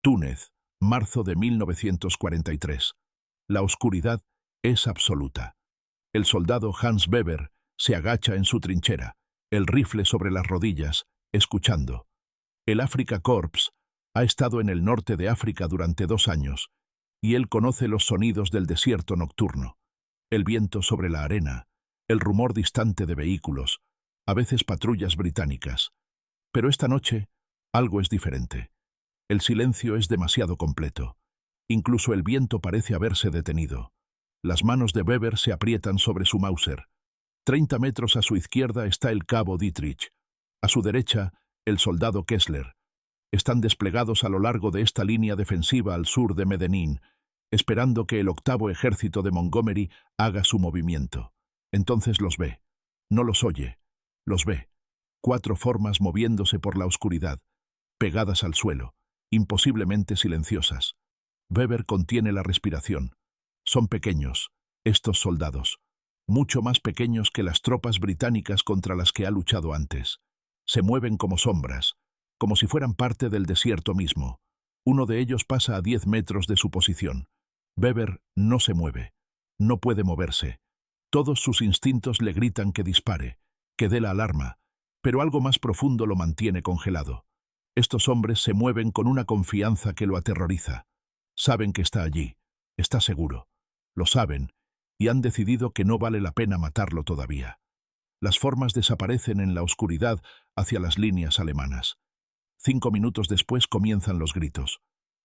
Túnez, marzo de 1943. La oscuridad es absoluta. El soldado Hans Weber se agacha en su trinchera, el rifle sobre las rodillas, escuchando. El Afrika Korps ha estado en el norte de África durante 2 años, y él conoce los sonidos del desierto nocturno, el viento sobre la arena, el rumor distante de vehículos, a veces patrullas británicas. Pero esta noche algo es diferente. El silencio es demasiado completo. Incluso el viento parece haberse detenido. Las manos de Weber se aprietan sobre su Mauser. 30 metros a su izquierda está el cabo Dietrich. A su derecha, el soldado Kessler. Están desplegados a lo largo de esta línea defensiva al sur de Medellín, esperando que el 8º ejército de Montgomery haga su movimiento. Entonces los ve. No los oye. Los ve. 4 formas moviéndose por la oscuridad, pegadas al suelo, imposiblemente silenciosas. Weber contiene la respiración. Son pequeños, estos soldados, mucho más pequeños que las tropas británicas contra las que ha luchado antes. Se mueven como sombras, como si fueran parte del desierto mismo. Uno de ellos pasa a 10 metros de su posición. Weber no se mueve, no puede moverse. Todos sus instintos le gritan que dispare, que dé la alarma, pero algo más profundo lo mantiene congelado. Estos hombres se mueven con una confianza que lo aterroriza. Saben que está allí, está seguro. Lo saben, y han decidido que no vale la pena matarlo todavía. Las formas desaparecen en la oscuridad hacia las líneas alemanas. 5 minutos después comienzan los gritos.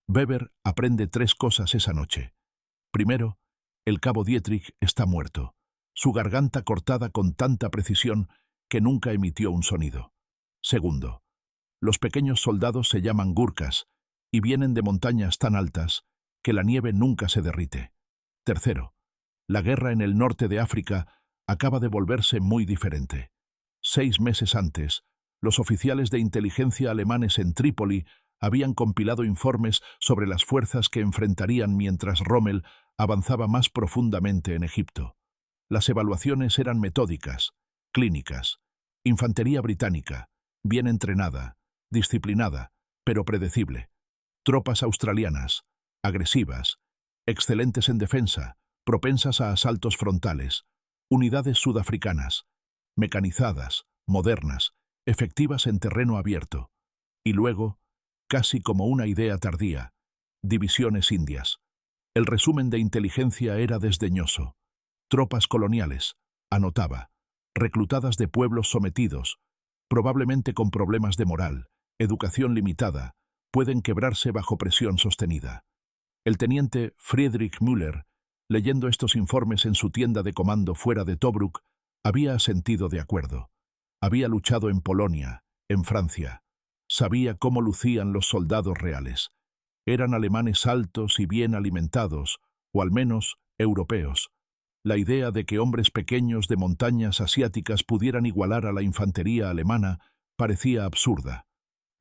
Weber aprende 3 cosas esa noche. Primero, el cabo Dietrich está muerto, su garganta cortada con tanta precisión que nunca emitió un sonido. Segundo, los pequeños soldados se llaman gurkas y vienen de montañas tan altas que la nieve nunca se derrite. Tercero, la guerra en el norte de África acaba de volverse muy diferente. 6 meses antes, los oficiales de inteligencia alemanes en Trípoli habían compilado informes sobre las fuerzas que enfrentarían mientras Rommel avanzaba más profundamente en Egipto. Las evaluaciones eran metódicas, clínicas. Infantería británica, bien entrenada, disciplinada, pero predecible. Tropas australianas, agresivas, excelentes en defensa, propensas a asaltos frontales. Unidades sudafricanas, mecanizadas, modernas, efectivas en terreno abierto. Y luego, casi como una idea tardía, divisiones indias. El resumen de inteligencia era desdeñoso. Tropas coloniales, anotaba, reclutadas de pueblos sometidos, probablemente con problemas de moral, educación limitada, pueden quebrarse bajo presión sostenida. El teniente Friedrich Müller, leyendo estos informes en su tienda de comando fuera de Tobruk, había asentido de acuerdo. Había luchado en Polonia, en Francia. Sabía cómo lucían los soldados reales. Eran alemanes altos y bien alimentados, o al menos europeos. La idea de que hombres pequeños de montañas asiáticas pudieran igualar a la infantería alemana parecía absurda.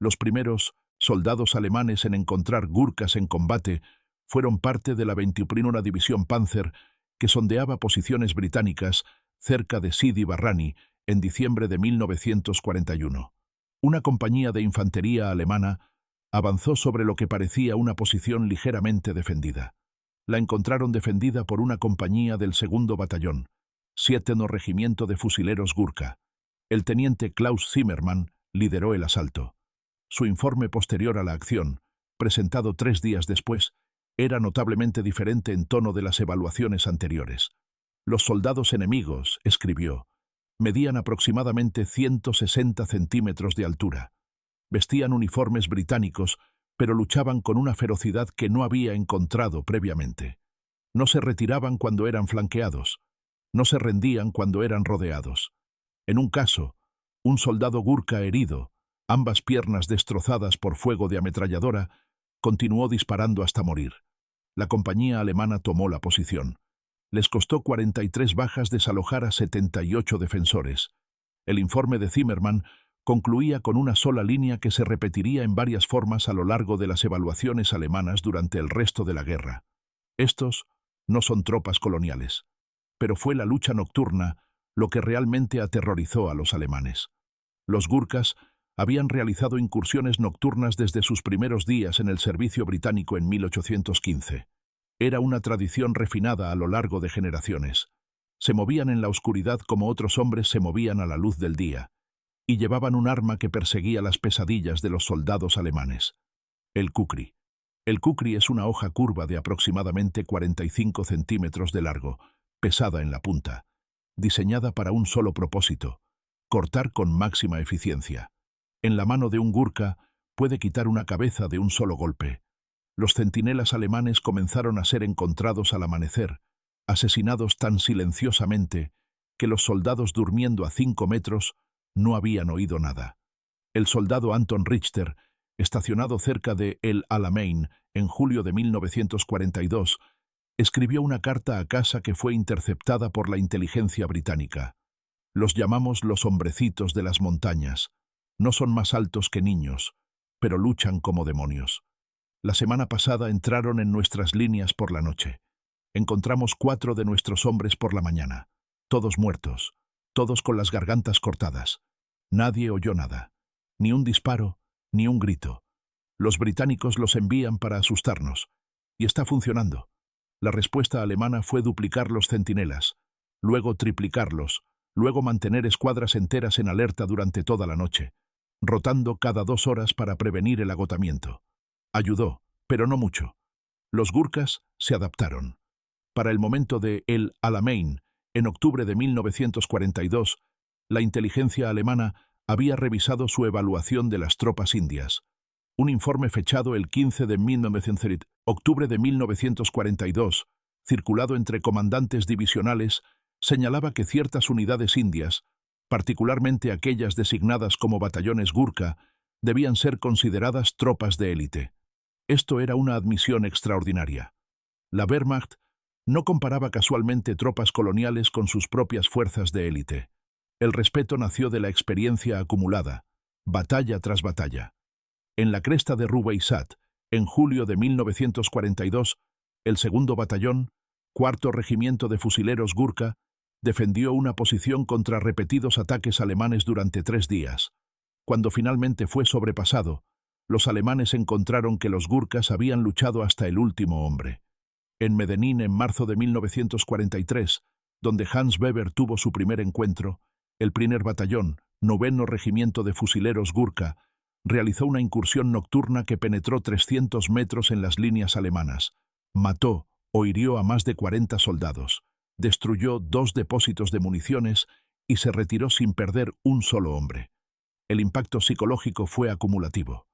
Los primeros soldados alemanes en encontrar gurkas en combate fueron parte de la 21ª División Panzer que sondeaba posiciones británicas cerca de Sidi Barrani en diciembre de 1941. Una compañía de infantería alemana avanzó sobre lo que parecía una posición ligeramente defendida. La encontraron defendida por una compañía del 2º Batallón, 7º Regimiento de Fusileros Gurka. El teniente Klaus Zimmermann lideró el asalto. Su informe posterior a la acción, presentado 3 días después, era notablemente diferente en tono de las evaluaciones anteriores. Los soldados enemigos, escribió, medían aproximadamente 160 centímetros de altura. Vestían uniformes británicos, pero luchaban con una ferocidad que no había encontrado previamente. No se retiraban cuando eran flanqueados. No se rendían cuando eran rodeados. En un caso, un soldado gurka herido, ambas piernas destrozadas por fuego de ametralladora, continuó disparando hasta morir. La compañía alemana tomó la posición. Les costó 43 bajas desalojar a 78 defensores. El informe de Zimmermann concluía con una sola línea que se repetiría en varias formas a lo largo de las evaluaciones alemanas durante el resto de la guerra. Estos no son tropas coloniales, pero fue la lucha nocturna lo que realmente aterrorizó a los alemanes. Los gurkas habían realizado incursiones nocturnas desde sus primeros días en el servicio británico en 1815. Era una tradición refinada a lo largo de generaciones. Se movían en la oscuridad como otros hombres se movían a la luz del día, y llevaban un arma que perseguía las pesadillas de los soldados alemanes: el kukri. El kukri es una hoja curva de aproximadamente 45 centímetros de largo, pesada en la punta, diseñada para un solo propósito: cortar con máxima eficiencia. En la mano de un gurka puede quitar una cabeza de un solo golpe. Los centinelas alemanes comenzaron a ser encontrados al amanecer, asesinados tan silenciosamente que los soldados durmiendo a 5 metros no habían oído nada. El soldado Anton Richter, estacionado cerca de El Alamein en julio de 1942, escribió una carta a casa que fue interceptada por la inteligencia británica. Los llamamos los hombrecitos de las montañas. No son más altos que niños, pero luchan como demonios. La semana pasada entraron en nuestras líneas por la noche. Encontramos 4 de nuestros hombres por la mañana, todos muertos, todos con las gargantas cortadas. Nadie oyó nada, ni un disparo, ni un grito. Los británicos los envían para asustarnos, y está funcionando. La respuesta alemana fue duplicar los centinelas, luego triplicarlos, luego mantener escuadras enteras en alerta durante toda la noche, rotando cada 2 horas para prevenir el agotamiento. Ayudó, pero no mucho. Los gurkas se adaptaron. Para el momento de El Alamein, en octubre de 1942, la inteligencia alemana había revisado su evaluación de las tropas indias. Un informe fechado el 15 de octubre de 1942, circulado entre comandantes divisionales, señalaba que ciertas unidades indias, particularmente aquellas designadas como batallones gurka, debían ser consideradas tropas de élite. Esto era una admisión extraordinaria. La Wehrmacht no comparaba casualmente tropas coloniales con sus propias fuerzas de élite. El respeto nació de la experiencia acumulada, batalla tras batalla. En la cresta de Rubaiyat, en julio de 1942, el segundo batallón, cuarto regimiento de fusileros gurka, defendió una posición contra repetidos ataques alemanes durante 3 días. Cuando finalmente fue sobrepasado, los alemanes encontraron que los gurkas habían luchado hasta el último hombre. En Medellín, en marzo de 1943, donde Hans Weber tuvo su primer encuentro, el primer batallón, 9º regimiento de fusileros gurka, realizó una incursión nocturna que penetró 300 metros en las líneas alemanas, mató o hirió a más de 40 soldados, destruyó 2 depósitos de municiones y se retiró sin perder un solo hombre. El impacto psicológico fue acumulativo.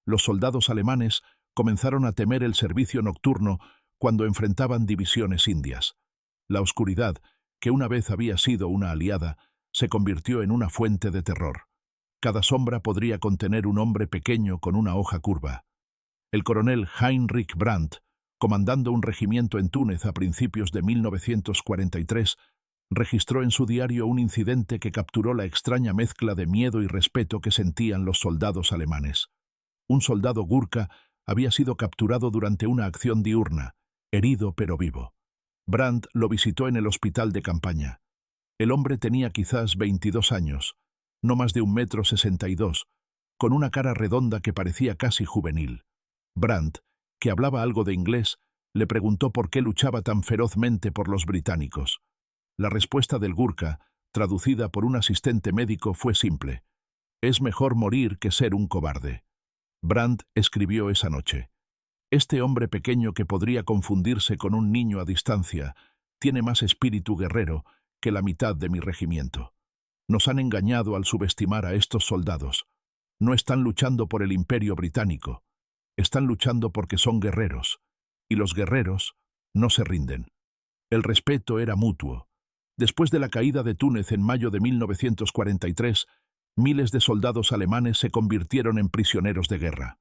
Los soldados alemanes comenzaron a temer el servicio nocturno cuando enfrentaban divisiones indias. La oscuridad, que una vez había sido una aliada, se convirtió en una fuente de terror. Cada sombra podría contener un hombre pequeño con una hoja curva. El coronel Heinrich Brandt, comandando un regimiento en Túnez a principios de 1943, registró en su diario un incidente que capturó la extraña mezcla de miedo y respeto que sentían los soldados alemanes. Un soldado gurka había sido capturado durante una acción diurna, herido pero vivo. Brandt lo visitó en el hospital de campaña. El hombre tenía quizás 22 años, no más de 1,62 m, con una cara redonda que parecía casi juvenil. Brandt, que hablaba algo de inglés, le preguntó por qué luchaba tan ferozmente por los británicos. La respuesta del gurka, traducida por un asistente médico, fue simple: «Es mejor morir que ser un cobarde». Brandt escribió esa noche: «Este hombre pequeño que podría confundirse con un niño a distancia tiene más espíritu guerrero que la mitad de mi regimiento. Nos han engañado al subestimar a estos soldados. No están luchando por el Imperio Británico. Están luchando porque son guerreros, y los guerreros no se rinden». El respeto era mutuo. Después de la caída de Túnez en mayo de 1943, miles de soldados alemanes se convirtieron en prisioneros de guerra.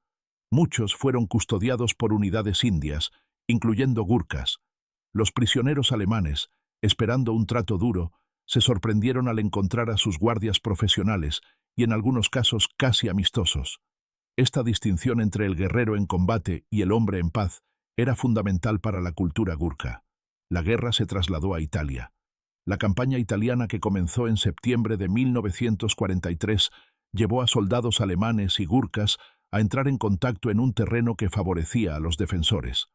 Muchos fueron custodiados por unidades indias, incluyendo gurkas. Los prisioneros alemanes, esperando un trato duro, se sorprendieron al encontrar a sus guardias profesionales y en algunos casos casi amistosos. Esta distinción entre el guerrero en combate y el hombre en paz era fundamental para la cultura gurka. La guerra se trasladó a Italia. La campaña italiana, que comenzó en septiembre de 1943, llevó a soldados alemanes y gurkas a entrar en contacto en un terreno que favorecía a los defensores.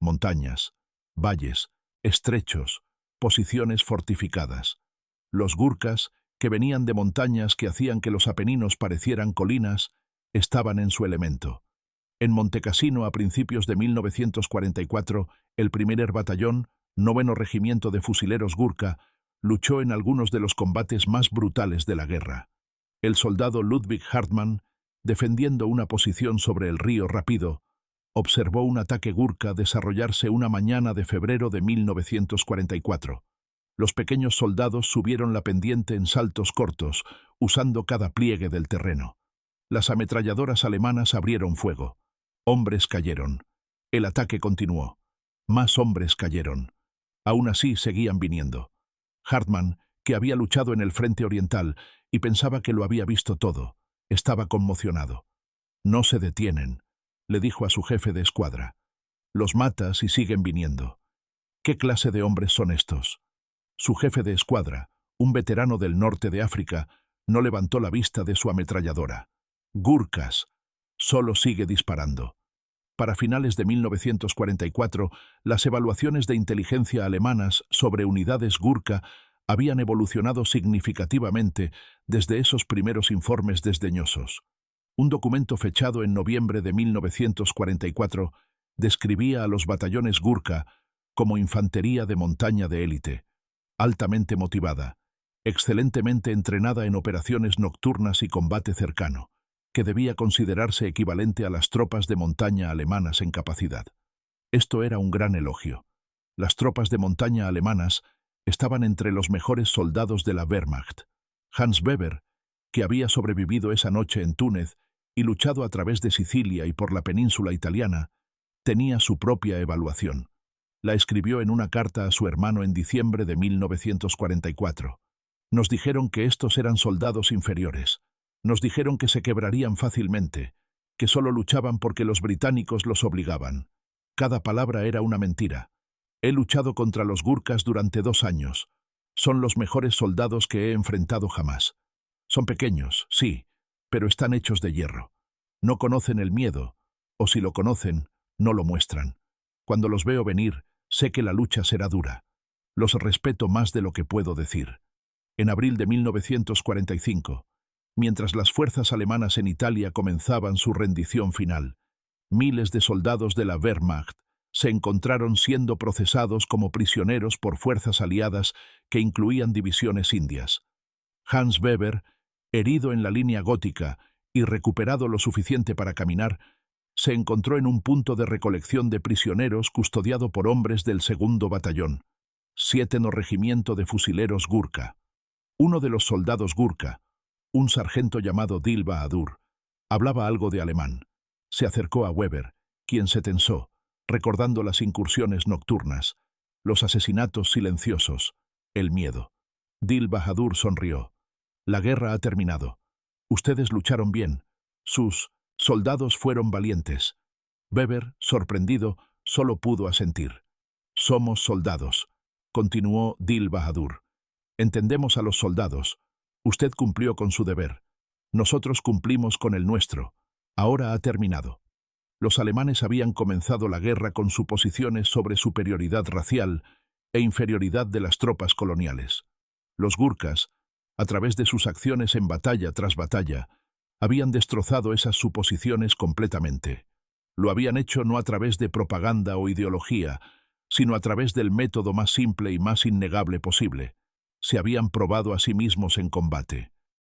Montañas, valles, estrechos, posiciones fortificadas. Los gurkas, que venían de montañas que hacían que los Apeninos parecieran colinas, estaban en su elemento. En Montecassino, a principios de 1944, el primer batallón, 9º Regimiento de Fusileros Gurka, luchó en algunos de los combates más brutales de la guerra. El soldado Ludwig Hartmann, defendiendo una posición sobre el río Rapido, observó un ataque gurka desarrollarse una mañana de febrero de 1944. Los pequeños soldados subieron la pendiente en saltos cortos, usando cada pliegue del terreno. Las ametralladoras alemanas abrieron fuego. Hombres cayeron. El ataque continuó. Más hombres cayeron. Aún así seguían viniendo. Hartmann, que había luchado en el frente oriental y pensaba que lo había visto todo, estaba conmocionado. «No se detienen», le dijo a su jefe de escuadra. «Los matas y siguen viniendo». ¿Qué clase de hombres son estos? Su jefe de escuadra, un veterano del norte de África, no levantó la vista de su ametralladora. «Gurkas. Solo sigue disparando». Para finales de 1944, las evaluaciones de inteligencia alemanas sobre unidades gurka habían evolucionado significativamente desde esos primeros informes desdeñosos. Un documento fechado en noviembre de 1944 describía a los batallones gurka como infantería de montaña de élite, altamente motivada, excelentemente entrenada en operaciones nocturnas y combate cercano, que debía considerarse equivalente a las tropas de montaña alemanas en capacidad. Esto era un gran elogio. Las tropas de montaña alemanas estaban entre los mejores soldados de la Wehrmacht. Hans Weber, que había sobrevivido esa noche en Túnez y luchado a través de Sicilia y por la península italiana, tenía su propia evaluación. La escribió en una carta a su hermano en diciembre de 1944. Nos dijeron que estos eran soldados inferiores. Nos dijeron que se quebrarían fácilmente, que solo luchaban porque los británicos los obligaban. Cada palabra era una mentira. He luchado contra los gurkas durante 2 años. Son los mejores soldados que he enfrentado jamás. Son pequeños, sí, pero están hechos de hierro. No conocen el miedo, o si lo conocen, no lo muestran. Cuando los veo venir, sé que la lucha será dura. Los respeto más de lo que puedo decir. En abril de 1945, mientras las fuerzas alemanas en Italia comenzaban su rendición final, miles de soldados de la Wehrmacht se encontraron siendo procesados como prisioneros por fuerzas aliadas que incluían divisiones indias. Hans Weber, herido en la línea gótica y recuperado lo suficiente para caminar, se encontró en un punto de recolección de prisioneros custodiado por hombres del 2º Batallón, 7º Regimiento de Fusileros Gurka. Uno de los soldados Gurka, un sargento llamado Dil Bahadur, hablaba algo de alemán. Se acercó a Weber, quien se tensó, recordando las incursiones nocturnas, los asesinatos silenciosos, el miedo. Dil Bahadur sonrió. La guerra ha terminado. Ustedes lucharon bien. Sus soldados fueron valientes. Weber, sorprendido, solo pudo asentir. Somos soldados, continuó Dil Bahadur. Entendemos a los soldados. Usted cumplió con su deber. Nosotros cumplimos con el nuestro. Ahora ha terminado. Los alemanes habían comenzado la guerra con suposiciones sobre superioridad racial e inferioridad de las tropas coloniales. Los gurkas, a través de sus acciones en batalla tras batalla, habían destrozado esas suposiciones completamente. Lo habían hecho no a través de propaganda o ideología, sino a través del método más simple y más innegable posible. Se habían probado a sí mismos en combate.